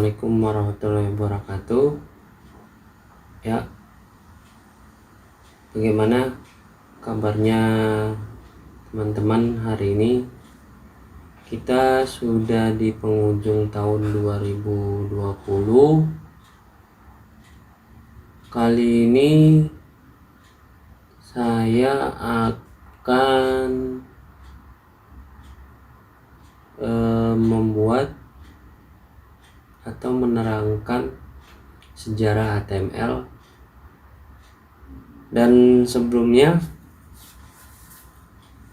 Assalamualaikum warahmatullahi wabarakatuh. Ya, bagaimana kabarnya teman-teman hari ini? Kita sudah di penghujung tahun 2020. Kali ini saya akan membuat atau menerangkan sejarah HTML. Dan sebelumnya,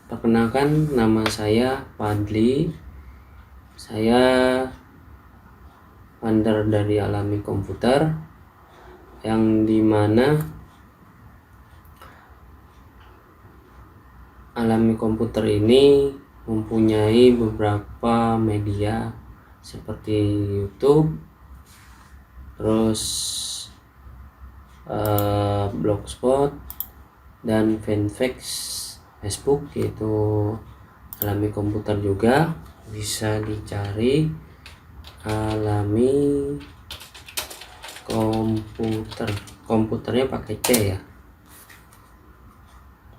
perkenalkan, nama saya Fadli. Saya founder dari Alami Komputer, yang dimana Alami Komputer ini mempunyai beberapa media seperti YouTube, terus Blogspot, dan fanpage Facebook, yaitu Alami Komputer juga. Bisa dicari Alami Komputer, komputernya pakai C ya.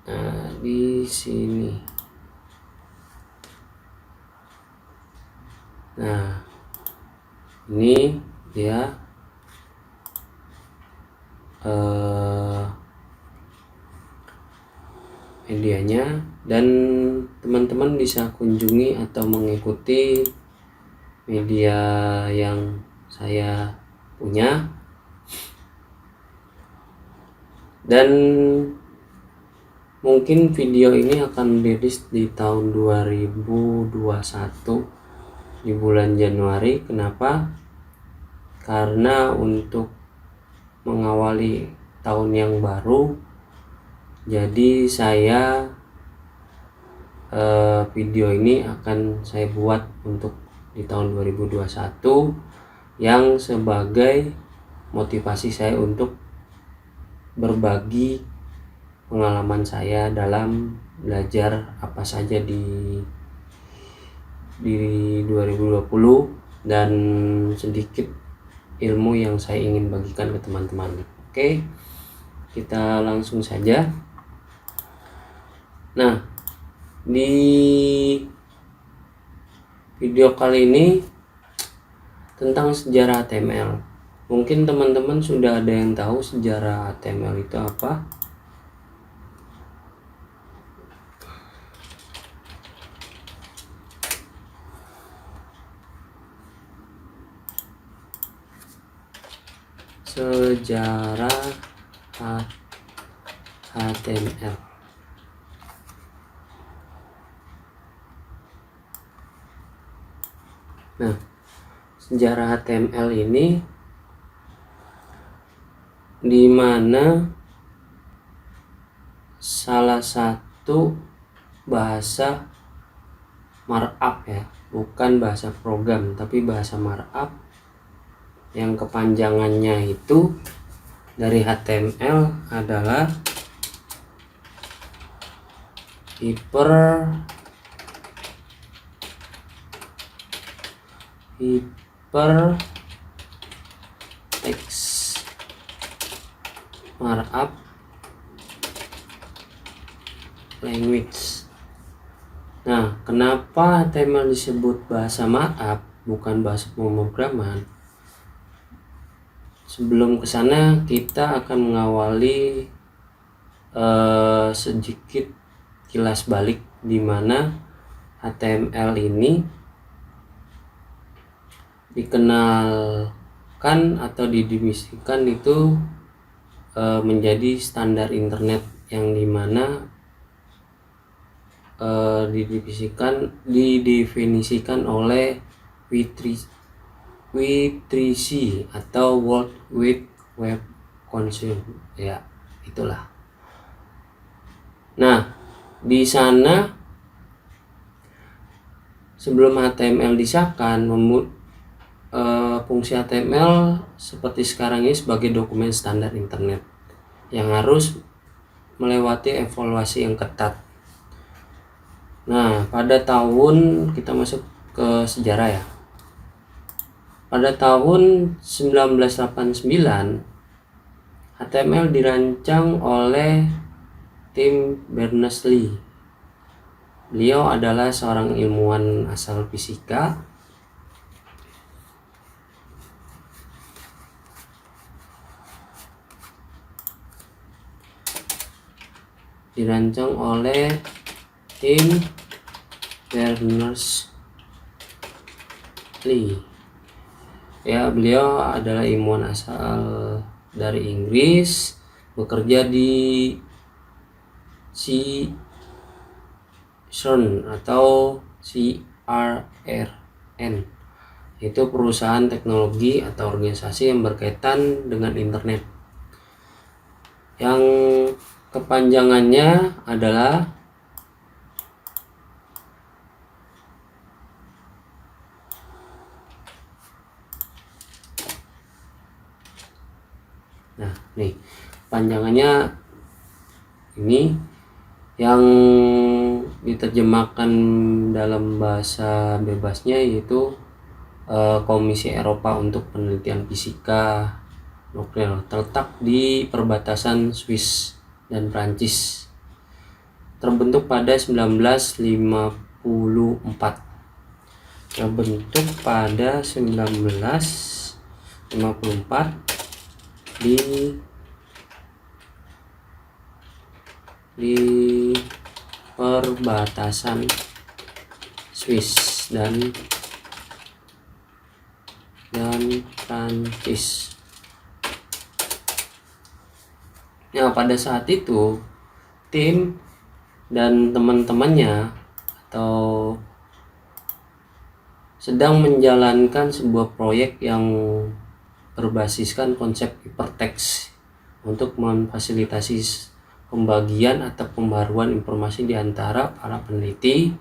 Nah, di sini. Nah, ini dia medianya, dan teman-teman bisa kunjungi atau mengikuti media yang saya punya. Dan mungkin video ini akan rilis di tahun 2021 di bulan Januari. Kenapa? Karena untuk mengawali tahun yang baru, jadi saya video ini akan saya buat untuk di tahun 2021 yang sebagai motivasi saya untuk berbagi pengalaman saya dalam belajar apa saja di 2020, dan sedikit ilmu yang saya ingin bagikan ke teman-teman. Oke, kita langsung saja. Nah, di video kali ini tentang sejarah HTML. Mungkin teman-teman sudah ada yang tahu sejarah HTML itu apa. Sejarah HTML. Nah, sejarah HTML ini di mana salah satu bahasa markup ya, bukan bahasa program tapi bahasa markup, yang kepanjangannya itu dari HTML adalah Hypertext Markup Language. Nah, kenapa HTML disebut bahasa markup bukan bahasa pemrograman? Sebelum ke sana, kita akan mengawali sedikit kilas balik di mana HTML ini dikenalkan atau didefinisikan itu menjadi standar internet, yang dimana didefinisikan oleh W3C atau World Wide Web Consortium, ya itulah. Nah, di sana sebelum HTML disahkan, fungsi HTML seperti sekarang ini sebagai dokumen standar internet yang harus melewati evaluasi yang ketat. Nah, pada tahun, kita masuk ke sejarah ya. Pada tahun 1989, HTML dirancang oleh Tim Berners-Lee. Beliau adalah seorang ilmuwan asal fisika. Dirancang oleh Tim Berners-Lee. Ya, beliau adalah ilmuwan asal dari Inggris, bekerja di CERN atau CRRN, itu perusahaan teknologi atau organisasi yang berkaitan dengan internet, yang kepanjangannya adalah panjangannya ini yang diterjemahkan dalam bahasa bebasnya yaitu Komisi Eropa untuk Penelitian Fisika Nuklir, terletak di perbatasan Swiss dan Prancis. Terbentuk pada 1954. Di perbatasan Swiss dan Prancis. Nah, pada saat itu tim dan teman-temannya atau sedang menjalankan sebuah proyek yang berbasiskan konsep hypertext untuk memfasilitasi pembagian atau pembaruan informasi di antara para peneliti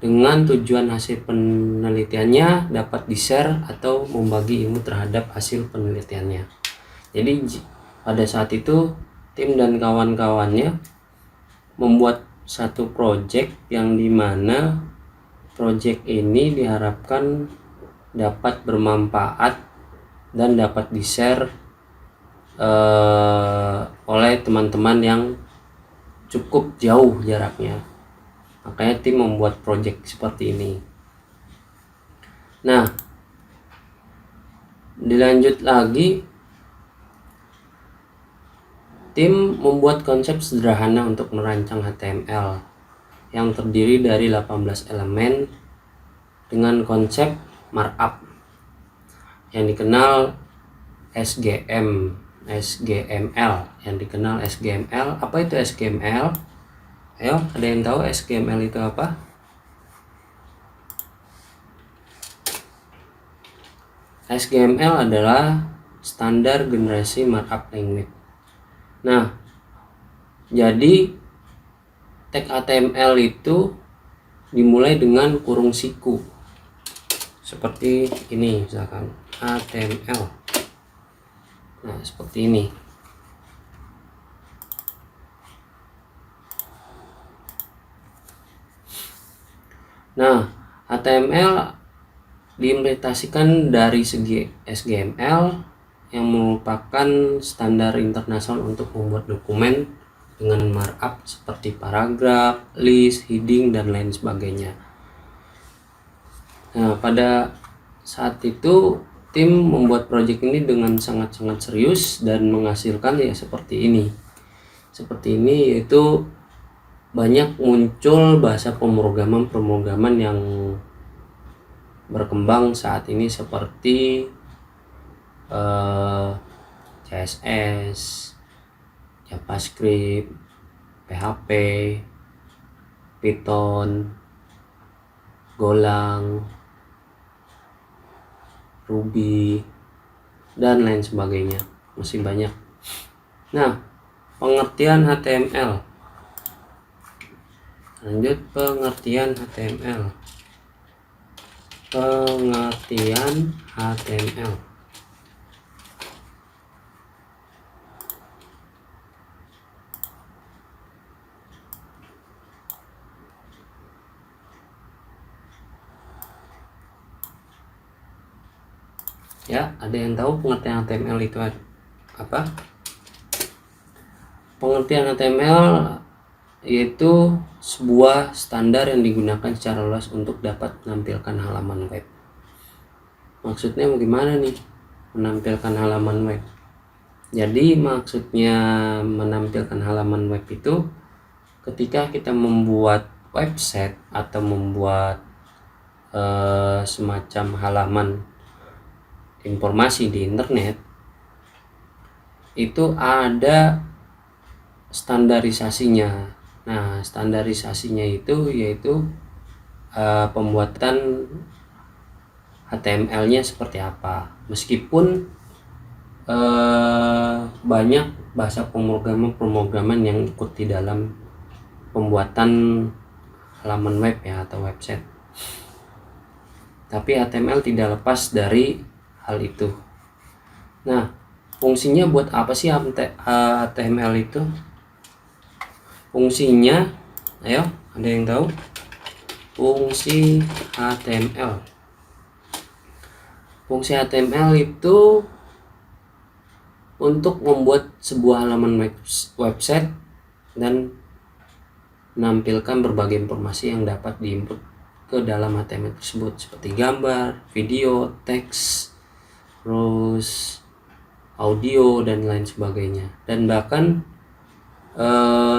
dengan tujuan hasil penelitiannya dapat di-share atau membagi ilmu terhadap hasil penelitiannya. Jadi pada saat itu tim dan kawan-kawannya membuat satu project yang dimana project ini diharapkan dapat bermanfaat dan dapat di-share oleh teman-teman yang cukup jauh jaraknya. Makanya tim membuat project seperti ini. Nah, dilanjut lagi, tim membuat konsep sederhana untuk merancang HTML yang terdiri dari 18 elemen dengan konsep markup yang dikenal SGML. Apa itu SGML? Ayo, ada yang tahu SGML itu apa? SGML adalah Standar Generasi Markup Language. Nah, jadi tag HTML itu dimulai dengan kurung siku seperti ini, misalkan HTML. Nah, seperti ini. Nah, HTML diimplementasikan dari segi SGML yang merupakan standar internasional untuk membuat dokumen dengan markup seperti paragraf, list, heading, dan lain sebagainya. Nah, pada saat itu tim membuat proyek ini dengan sangat-sangat serius dan menghasilkan ya seperti ini. Seperti ini, yaitu banyak muncul bahasa pemrograman yang berkembang saat ini seperti CSS, JavaScript, PHP, Python, Golang, Ruby, dan lain sebagainya. Masih banyak. Nah, pengertian HTML. Lanjut, pengertian HTML. Ya, ada yang tahu pengertian HTML itu apa? Pengertian HTML yaitu sebuah standar yang digunakan secara luas untuk dapat menampilkan halaman web. Maksudnya bagaimana nih menampilkan halaman web? Jadi maksudnya menampilkan halaman web itu ketika kita membuat website atau membuat semacam halaman informasi di internet, itu ada standarisasinya. Nah, standarisasinya itu yaitu pembuatan HTML-nya seperti apa. Meskipun banyak bahasa pemrograman yang ikut di dalam pembuatan halaman web ya atau website. Tapi HTML tidak lepas dari hal itu. Nah, fungsinya buat apa sih HTML itu? Fungsinya, ayo, ada yang tahu? Fungsi HTML. Fungsi HTML itu untuk membuat sebuah halaman website dan menampilkan berbagai informasi yang dapat diinput ke dalam HTML tersebut seperti gambar, video, teks, terus audio dan lain sebagainya. Dan bahkan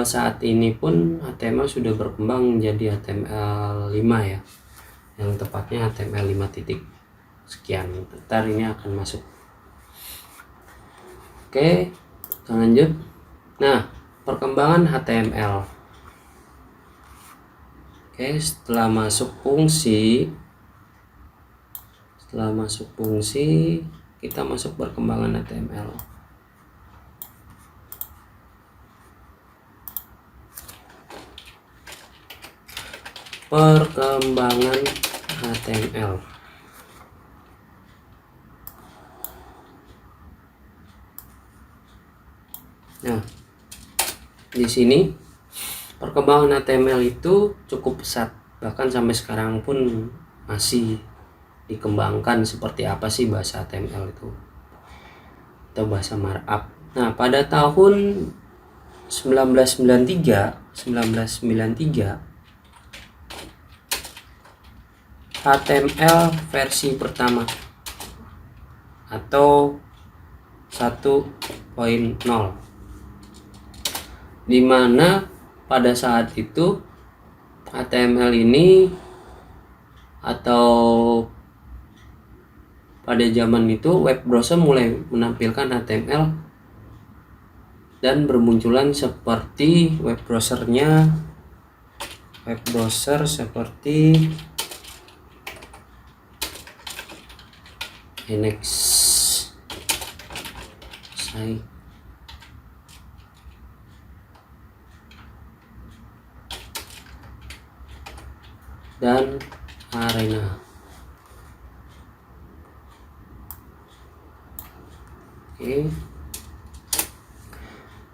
saat ini pun HTML sudah berkembang menjadi HTML 5 ya, yang tepatnya HTML 5 titik sekian. Ntar ini akan masuk. Oke, kita lanjut. Nah, perkembangan HTML. Oke, setelah masuk fungsi, kita masuk perkembangan HTML. Perkembangan HTML. Nah, di sini perkembangan HTML itu cukup pesat, bahkan sampai sekarang pun masih dikembangkan seperti apa sih bahasa HTML itu atau bahasa markup. Nah, pada tahun 1993 HTML versi pertama atau 1.0, di mana pada saat itu HTML ini atau pada zaman itu web browser mulai menampilkan HTML dan bermunculan seperti web browser seperti Nx, dan Arena. Oke.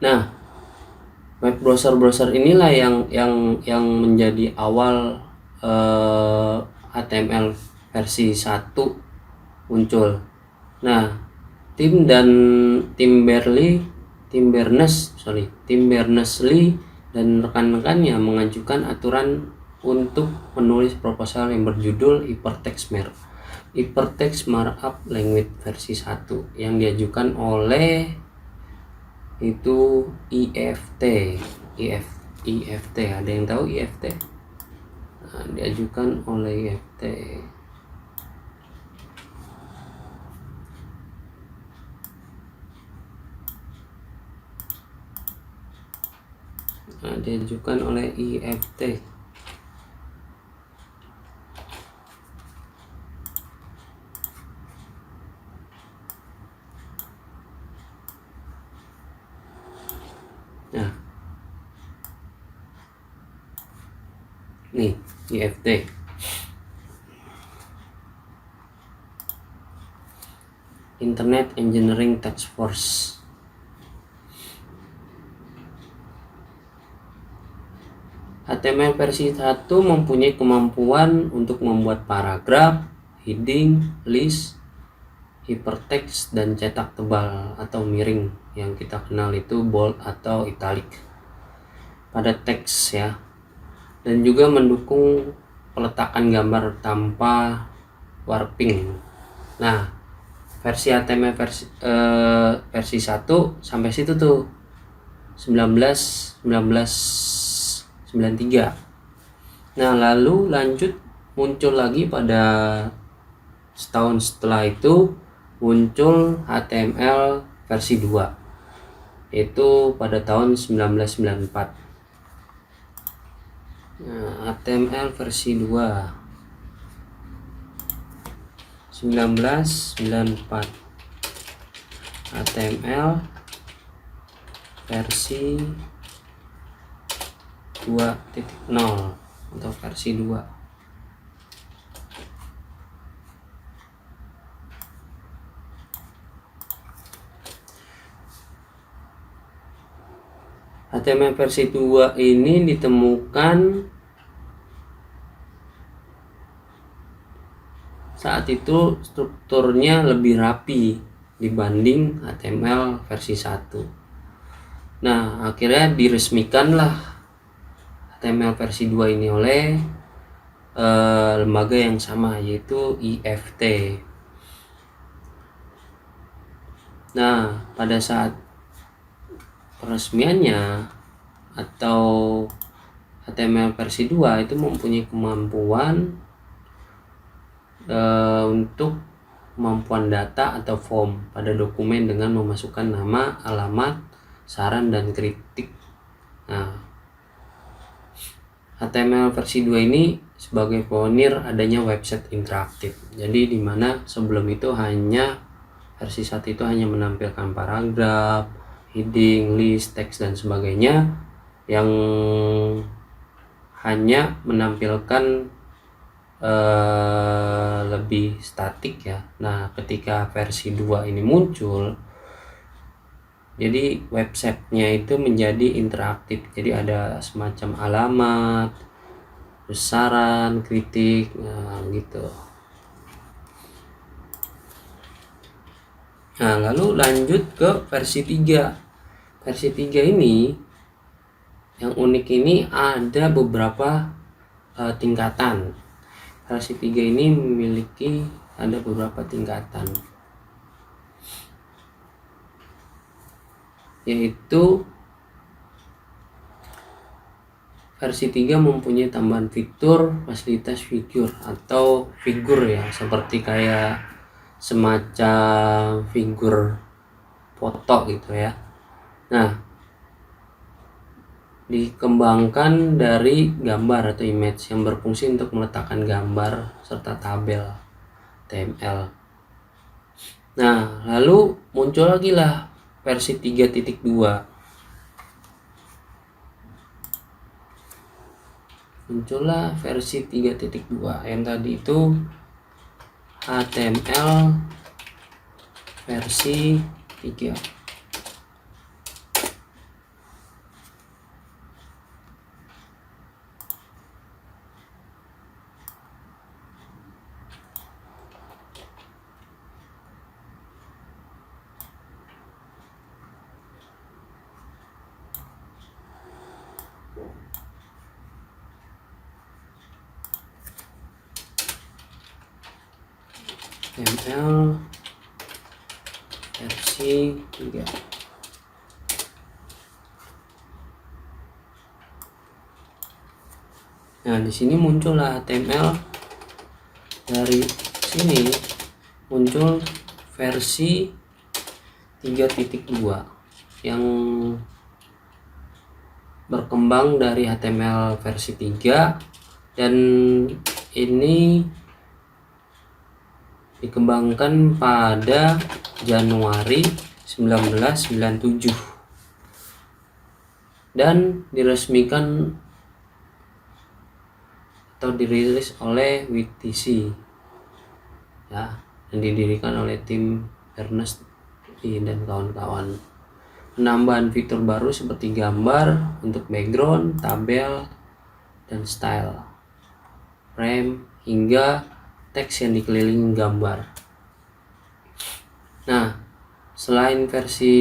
Nah, web browser inilah yang menjadi awal HTML versi 1 muncul. Nah, Tim Berners-Lee dan rekan-rekannya mengajukan aturan untuk menulis proposal yang berjudul Hypertext Markup Language versi 1 yang diajukan oleh itu IFT. Ada yang tahu IFT? Nah, diajukan oleh IFT. Diajukan oleh IFT. Nah, nih IFT. Internet Engineering Task Force. HTML versi 1 mempunyai kemampuan untuk membuat paragraf, heading, list, hypertext dan cetak tebal atau miring yang kita kenal itu bold atau italic pada teks ya, dan juga mendukung peletakan gambar tanpa warping. Nah, versi HTML versi 1 sampai situ tuh 1993. Nah, lalu lanjut muncul lagi pada setahun setelah itu muncul HTML versi 2, itu pada tahun 1994. Nah, HTML versi 2 1994, HTML versi 2.0 atau versi 2. HTML versi 2 ini ditemukan saat itu strukturnya lebih rapi dibanding HTML versi 1. Nah, akhirnya diresmikanlah HTML versi 2 ini oleh lembaga yang sama, yaitu IFT. Nah, pada saat peresmiannya atau HTML versi 2 itu mempunyai kemampuan untuk kemampuan data atau form pada dokumen dengan memasukkan nama, alamat, saran, dan kritik. Nah, HTML versi 2 ini sebagai pionir adanya website interaktif. Jadi dimana sebelum itu versi 1 itu hanya menampilkan paragraf, heading, list, teks, dan sebagainya yang hanya menampilkan lebih statik ya. Nah, ketika versi 2 ini muncul, jadi websitenya itu menjadi interaktif. Jadi ada semacam alamat, saran, kritik, nah gitu. Nah, lalu lanjut ke versi 3. Versi 3 ini yang unik ini ada beberapa tingkatan. Versi 3 ini memiliki ada beberapa tingkatan, yaitu versi 3 mempunyai tambahan fitur fasilitas figur atau figur ya, seperti kayak semacam figur foto gitu ya. Nah, dikembangkan dari gambar atau image yang berfungsi untuk meletakkan gambar serta tabel HTML. Nah, lalu muncul lagi lah versi 3.2. Muncullah versi 3.2 yang tadi itu HTML versi 3. HTML versi 3. Nah, di sini muncullah HTML, dari sini muncul versi 3.2 yang berkembang dari HTML versi 3, dan ini dikembangkan pada Januari 1997 dan diresmikan atau dirilis oleh WTC ya, dan didirikan oleh tim Ernest dan kawan-kawan. Penambahan fitur baru seperti gambar untuk background, tabel, dan style, frame, hingga teks yang dikelilingi gambar. Nah, selain versi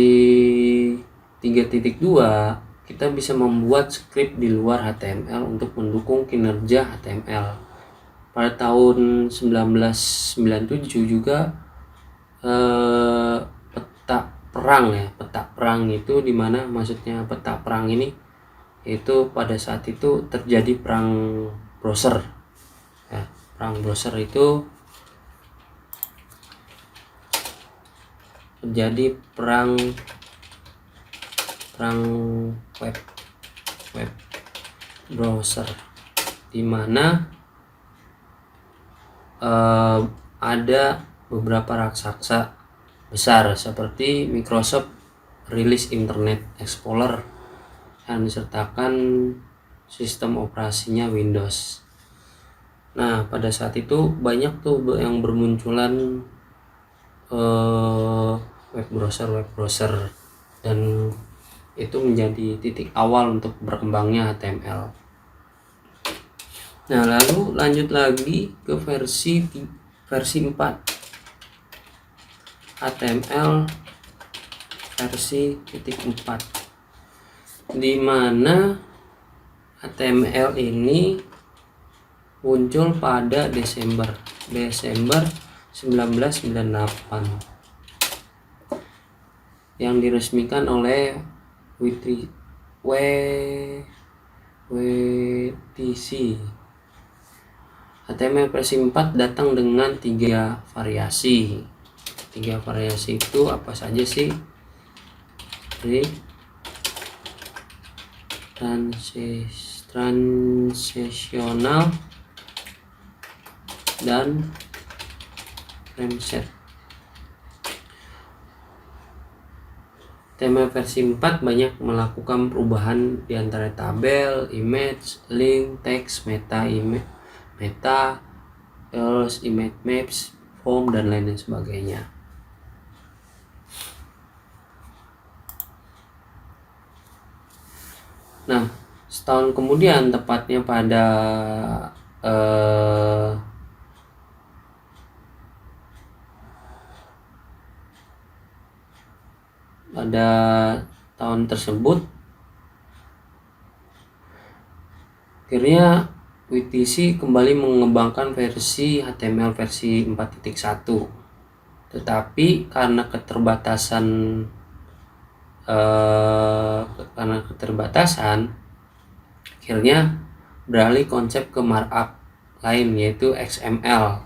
3.2, kita bisa membuat script di luar HTML untuk mendukung kinerja HTML. Pada tahun 1997 juga peta perang itu dimana maksudnya peta perang ini itu pada saat itu terjadi perang browser ya. Perang browser itu terjadi perang web browser dimana ada beberapa raksasa besar seperti Microsoft rilis Internet Explorer yang disertakan sistem operasinya Windows. Nah, pada saat itu banyak tuh yang bermunculan web browser dan itu menjadi titik awal untuk berkembangnya HTML. Nah, lalu lanjut lagi ke versi 4 HTML versi 4, di mana HTML ini muncul pada Desember 1998 yang diresmikan oleh WTC. HTML versi 4 datang dengan 3 variasi. 3 variasi itu apa saja sih? Transitional dan frameset. HTML versi 4 banyak melakukan perubahan di antara tabel, image, link, teks, meta, image maps, form, dan lain sebagainya. Nah, setahun kemudian, tepatnya pada tahun tersebut, akhirnya WTC kembali mengembangkan versi HTML versi 4.1, tetapi karena keterbatasan akhirnya beralih konsep ke markup lain, yaitu XML,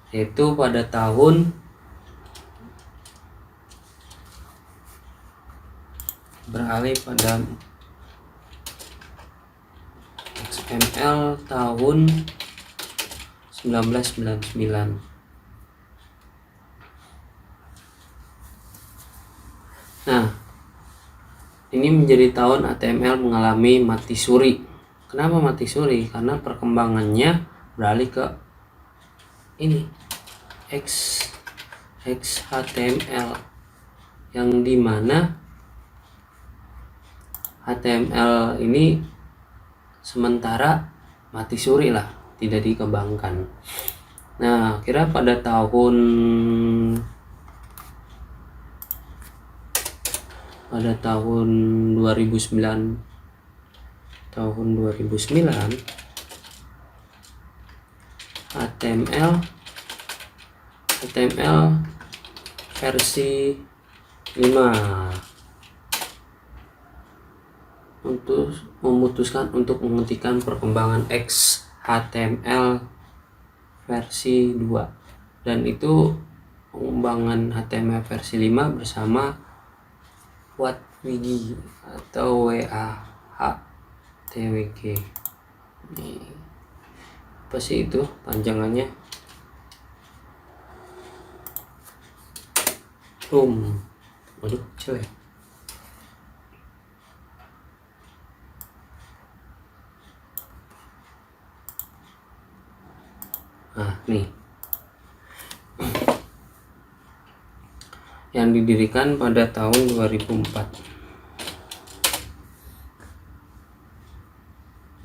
yaitu pada tahun XML tahun 1999. Nah, ini menjadi tahun HTML mengalami mati suri. Kenapa mati suri? Karena perkembangannya beralih ke ini XHTML, yang dimana HTML ini sementara mati suri lah, tidak dikembangkan. Nah, kira pada tahun 2009 HTML versi 5 memutuskan untuk menghentikan perkembangan XHTML versi 2, dan itu pengembangan HTML versi 5 bersama WHATWG atau WAHTWG. Apa sih itu panjangannya? Waduh, jelek. Nah, nih yang didirikan pada tahun 2004,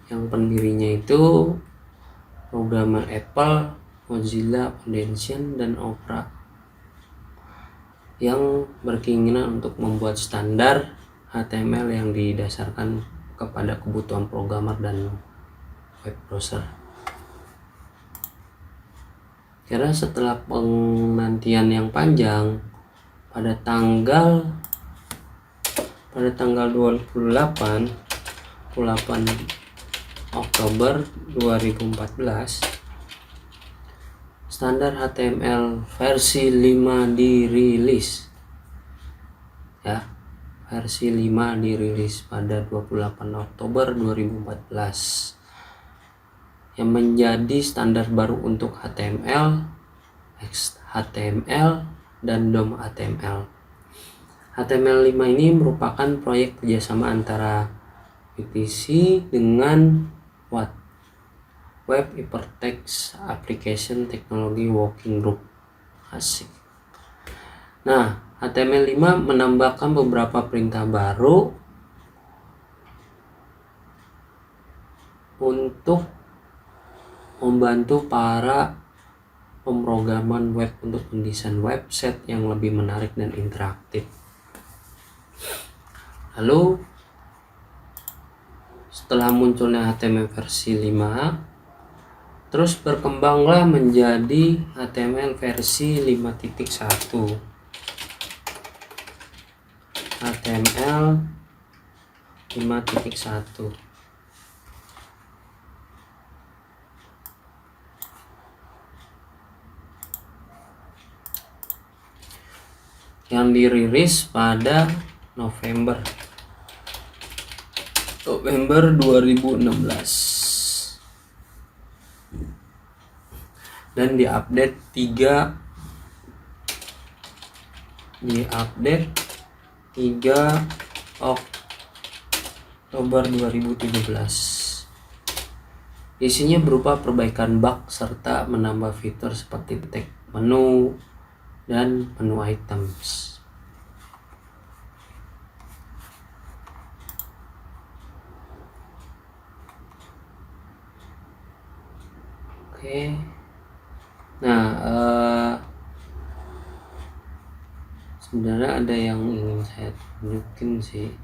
yang pendirinya itu programmer Apple, Mozilla Foundation, dan Oprah yang berkeinginan untuk membuat standar HTML yang didasarkan kepada kebutuhan programmer dan web browser. Karena setelah penantian yang panjang, pada tanggal 28 Oktober 2014, standar HTML versi 5 dirilis. Ya, versi 5 dirilis pada 28 Oktober 2014. Yang menjadi standar baru untuk HTML, XHTML, dan DOM HTML. HTML5 ini merupakan proyek kerjasama antara WPC dengan WHAT, Web Hypertext Application Technology Working Group. Asik. Nah, HTML5 menambahkan beberapa perintah baru untuk membantu para pemrograman web untuk mendesain website yang lebih menarik dan interaktif. Lalu setelah munculnya HTML versi 5, terus berkembanglah menjadi HTML versi 5.1. HTML 5.1 yang dirilis pada November 2016 dan diupdate 3 Oktober 2017. Isinya berupa perbaikan bug serta menambah fitur seperti tag menu dan menu items. Oke. Nah, sebenarnya ada yang ingin saya tunjukin sih.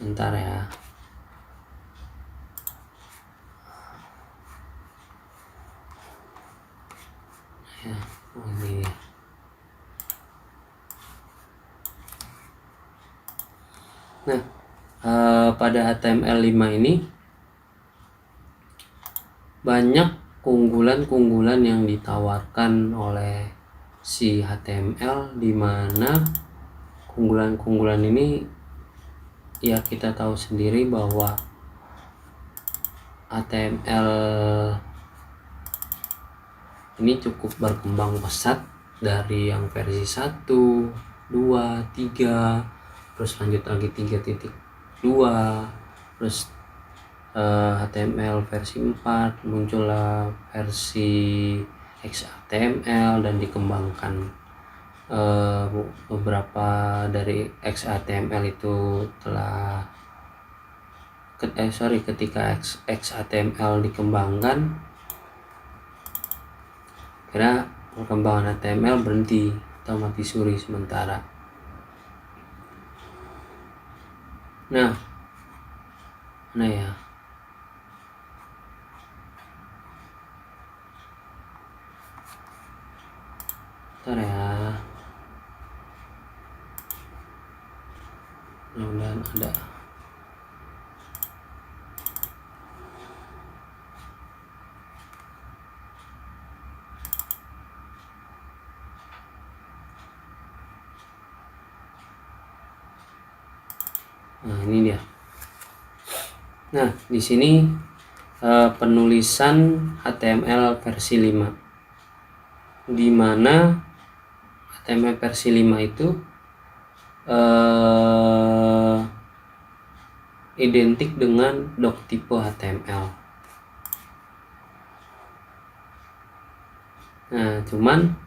Bentar ya. Ini. Nah, pada HTML5 ini banyak keunggulan-keunggulan yang ditawarkan oleh si HTML, di mana keunggulan-keunggulan ini ya kita tahu sendiri bahwa HTML ini cukup berkembang pesat dari yang versi 1, 2, 3, terus lanjut lagi 3.2, terus HTML versi 4, muncullah versi XHTML dan dikembangkan. Beberapa dari XHTML itu telah ketika XHTML dikembangkan, kira perkembangan HTML berhenti atau mati suri sementara. Nah, mana ya? Bentar ya. Mudah-mudahan ada. Nah, ini dia. Nah, di sini penulisan HTML versi 5, di mana HTML versi 5 itu identik dengan doc type HTML. Nah, cuman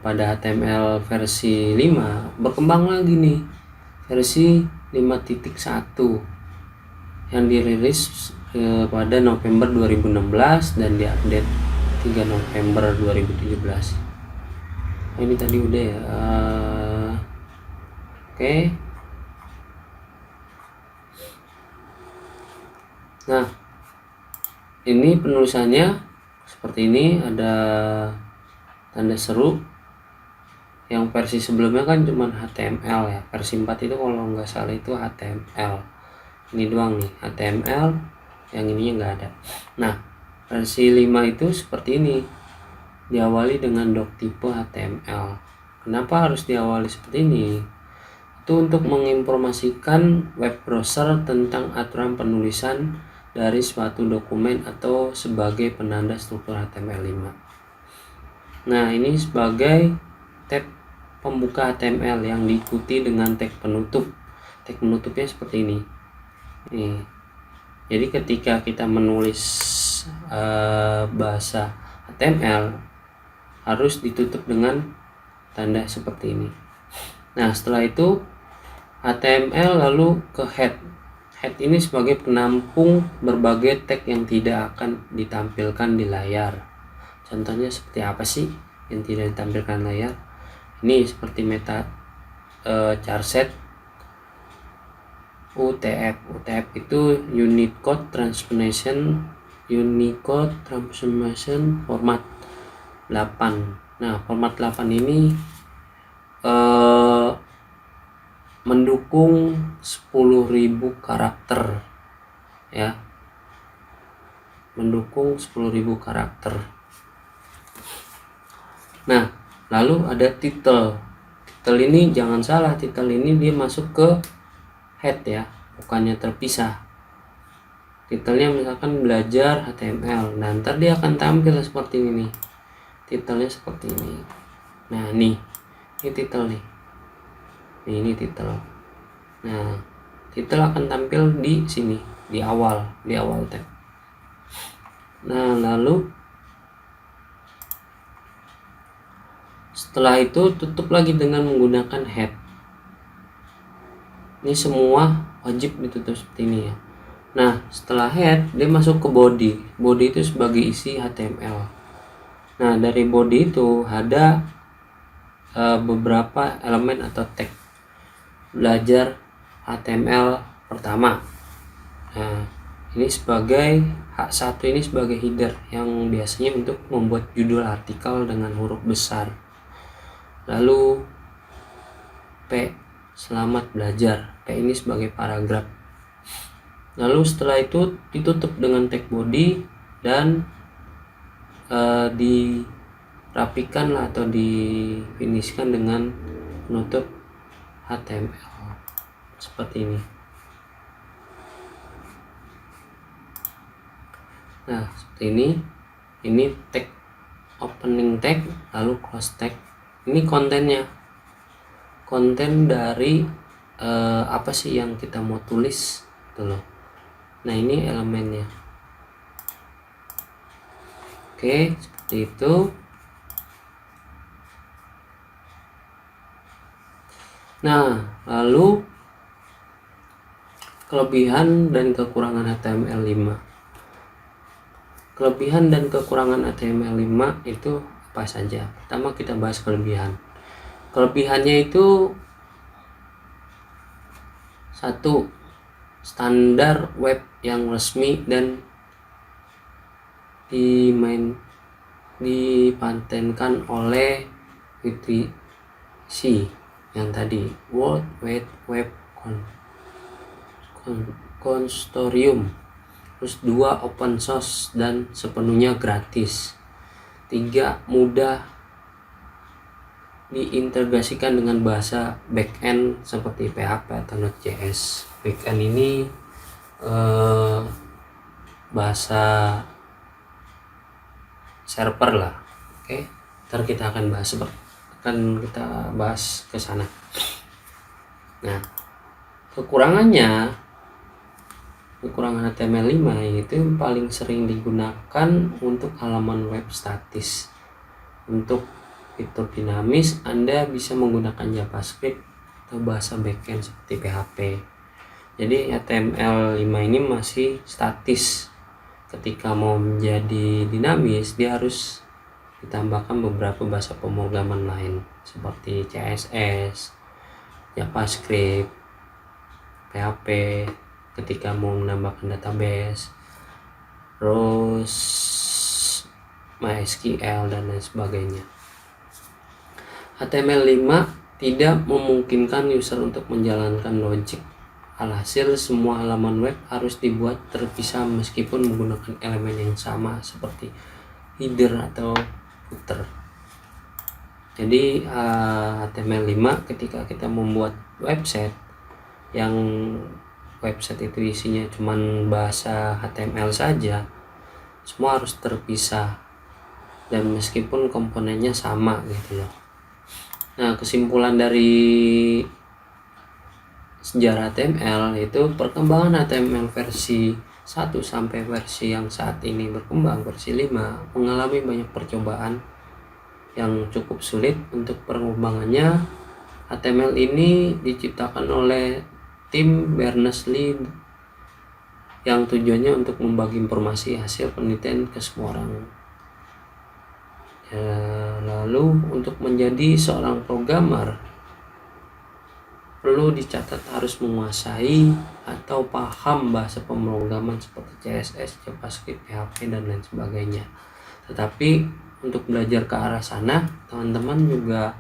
pada HTML versi 5 berkembang lagi nih versi 5.1 yang dirilis pada November 2016 dan diupdate 3 November 2017. Ini tadi udah ya. Oke. Nah, ini penulisannya seperti ini, ada tanda seru. Yang versi sebelumnya kan cuma HTML ya, versi 4 itu kalau nggak salah itu HTML. Ini doang nih HTML, yang ininya nggak ada. Nah, versi 5 itu seperti ini, diawali dengan doc tipe HTML. Kenapa harus diawali seperti ini? Itu untuk menginformasikan web browser tentang aturan penulisan dari suatu dokumen atau sebagai penanda struktur HTML5. Nah, ini sebagai tab pembuka HTML yang diikuti dengan tag penutup. Tag penutupnya seperti ini. Nih. Jadi ketika kita menulis bahasa HTML harus ditutup dengan tanda seperti ini. Nah, setelah itu HTML lalu ke head. Head ini sebagai penampung berbagai tag yang tidak akan ditampilkan di layar. Contohnya seperti apa sih yang tidak ditampilkan layar? Ini seperti meta charset, UTF. UTF itu Unicode Transformation Format 8. Nah, format 8 ini mendukung 10.000 karakter ya. Mendukung 10.000 karakter. Nah, lalu ada title. Title ini jangan salah, title ini dia masuk ke head ya, bukannya terpisah. Titelnya misalkan belajar HTML. Nah, ntar dia akan tampil seperti ini nih. Titelnya seperti ini. Nah, nih. Ini titel nih. Ini titel. Nah, titel akan tampil di sini, di awal tab. Nah, lalu setelah itu tutup lagi dengan menggunakan head. Ini semua wajib ditutup seperti ini ya. Nah, setelah head dia masuk ke body. Body itu sebagai isi HTML. Nah, dari body itu ada beberapa elemen atau tag. Belajar HTML pertama. Nah, ini sebagai H1 ini sebagai header yang biasanya untuk membuat judul artikel dengan huruf besar. Lalu P, selamat belajar. P ini sebagai paragraf. Lalu setelah itu ditutup dengan tag body dan dirapikan atau difinishkan dengan penutup HTML seperti ini. Nah, seperti ini tag opening tag, lalu close tag. Ini kontennya, konten dari apa sih yang kita mau tulis gitu loh. Nah, ini elemennya. Oke, seperti itu. Nah, lalu kelebihan dan kekurangan HTML5. Kelebihan dan kekurangan HTML5 itu apa saja? Pertama kita bahas kelebihan. Kelebihannya itu 1. Standar web yang resmi dan dipatenkan oleh WWDC yang tadi, World Wide Web Consortium. Terus 2. Open source dan sepenuhnya gratis. 3. Mudah diintegrasikan dengan bahasa backend seperti PHP atau Node.js. Backend ini bahasa server lah. Oke, ntar kita akan bahas ke sana. Nah, kekurangan HTML5 itu yang paling sering digunakan untuk halaman web statis. Untuk fitur dinamis Anda bisa menggunakan JavaScript atau bahasa backend seperti PHP. Jadi HTML5 ini masih statis. Ketika mau menjadi dinamis dia harus ditambahkan beberapa bahasa pemrograman lain seperti CSS, JavaScript, PHP ketika mau menambahkan database, terus MySQL dan lain sebagainya. HTML5 tidak memungkinkan user untuk menjalankan logic. Alhasil semua halaman web harus dibuat terpisah meskipun menggunakan elemen yang sama seperti header atau footer. Jadi HTML5 ketika kita membuat website yang website itu isinya cuman bahasa HTML saja, semua harus terpisah dan meskipun komponennya sama gitu loh. Nah, kesimpulan dari sejarah HTML itu perkembangan HTML versi 1 sampai versi yang saat ini berkembang versi 5 mengalami banyak percobaan yang cukup sulit. Untuk pengembangannya HTML ini diciptakan oleh tim Berners-Lee yang tujuannya untuk membagi informasi hasil penelitian ke semua orang. Lalu untuk menjadi seorang programmer perlu dicatat harus menguasai atau paham bahasa pemrograman seperti CSS, JavaScript, PHP dan lain sebagainya. Tetapi untuk belajar ke arah sana, teman-teman juga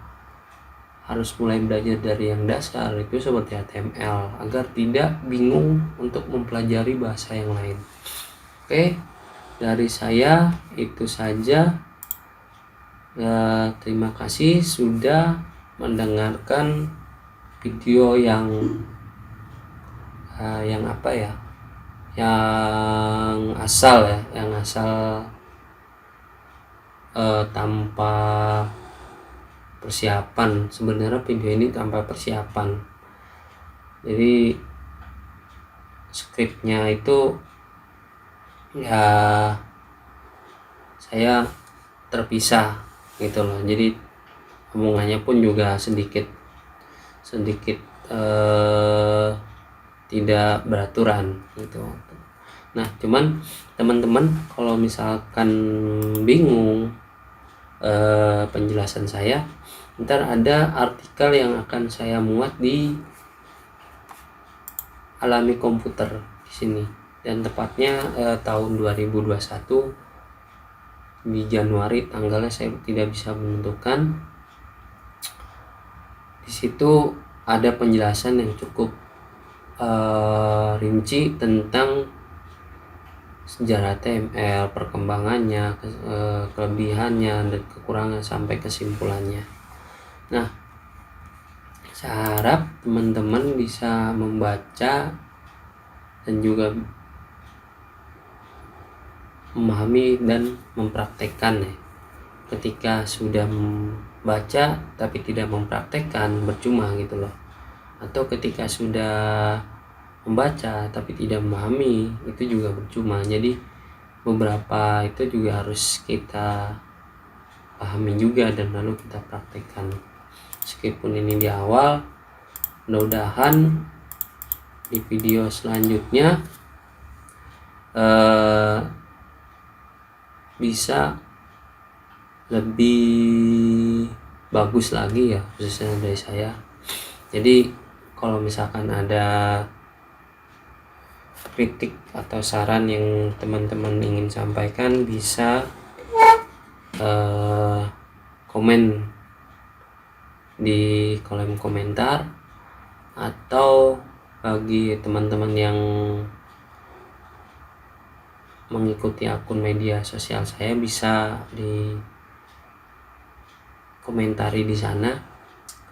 harus mulai belajar dari yang dasar itu seperti HTML agar tidak bingung untuk mempelajari bahasa yang lain. Oke, dari saya itu saja. Terima kasih sudah mendengarkan video yang asal tanpa persiapan. Sebenarnya video ini tanpa persiapan, jadi skripnya itu ya saya terpisah gitu loh, jadi omongannya pun juga sedikit tidak beraturan gitu. Nah, cuman teman-teman kalau misalkan bingung penjelasan saya, ntar ada artikel yang akan saya muat di Alami Komputer di sini, dan tepatnya tahun 2021 di Januari, tanggalnya saya tidak bisa menentukan. Di situ ada penjelasan yang cukup rinci tentang sejarah HTML, perkembangannya, kelebihannya dan kekurangan sampai kesimpulannya. Nah, saya harap teman-teman bisa membaca dan juga memahami dan mempraktekkan ya. Ketika sudah membaca tapi tidak mempraktekkan, percuma gitu loh. Atau ketika sudah membaca tapi tidak memahami, itu juga percuma. Jadi beberapa itu juga harus kita pahami juga dan lalu kita praktekkan. Meskipun ini di awal, mudah-mudahan di video selanjutnya bisa lebih bagus lagi ya, khususnya dari saya. Jadi kalau misalkan ada kritik atau saran yang teman-teman ingin sampaikan, bisa komen di kolom komentar, atau bagi teman-teman yang mengikuti akun media sosial saya bisa di komentari di sana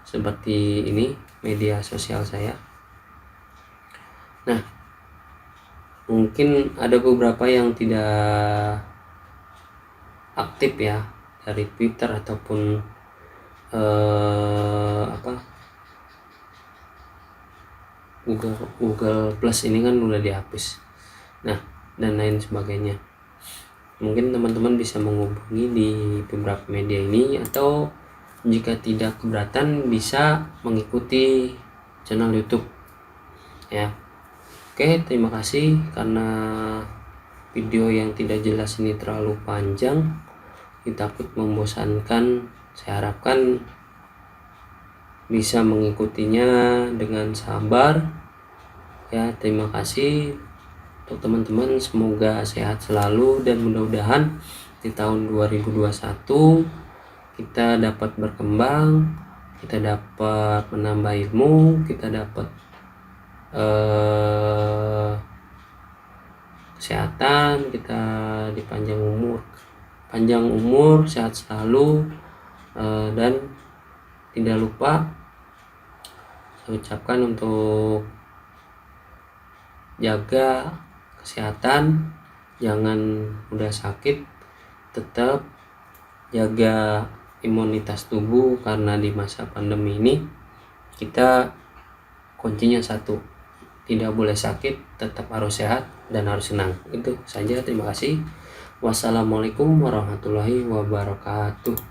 seperti ini media sosial saya. Nah, mungkin ada beberapa yang tidak aktif ya dari Twitter ataupun Google Plus ini kan udah dihapus. Nah, dan lain sebagainya. Mungkin teman-teman bisa menghubungi di beberapa media ini, atau jika tidak keberatan bisa mengikuti channel YouTube ya. Oke, terima kasih karena video yang tidak jelas ini terlalu panjang. takut membosankan. Saya harapkan bisa mengikutinya dengan sabar ya. Terima kasih untuk teman-teman, semoga sehat selalu dan mudah-mudahan di tahun 2021 kita dapat berkembang, kita dapat menambah ilmu, kita dapat kesehatan, kita panjang umur, sehat selalu, dan tidak lupa saya ucapkan untuk jaga kesehatan, jangan mudah sakit, tetap jaga imunitas tubuh karena di masa pandemi ini kita kuncinya satu, tidak boleh sakit, tetap harus sehat dan harus senang. Itu saja, terima kasih. Wassalamualaikum warahmatullahi wabarakatuh.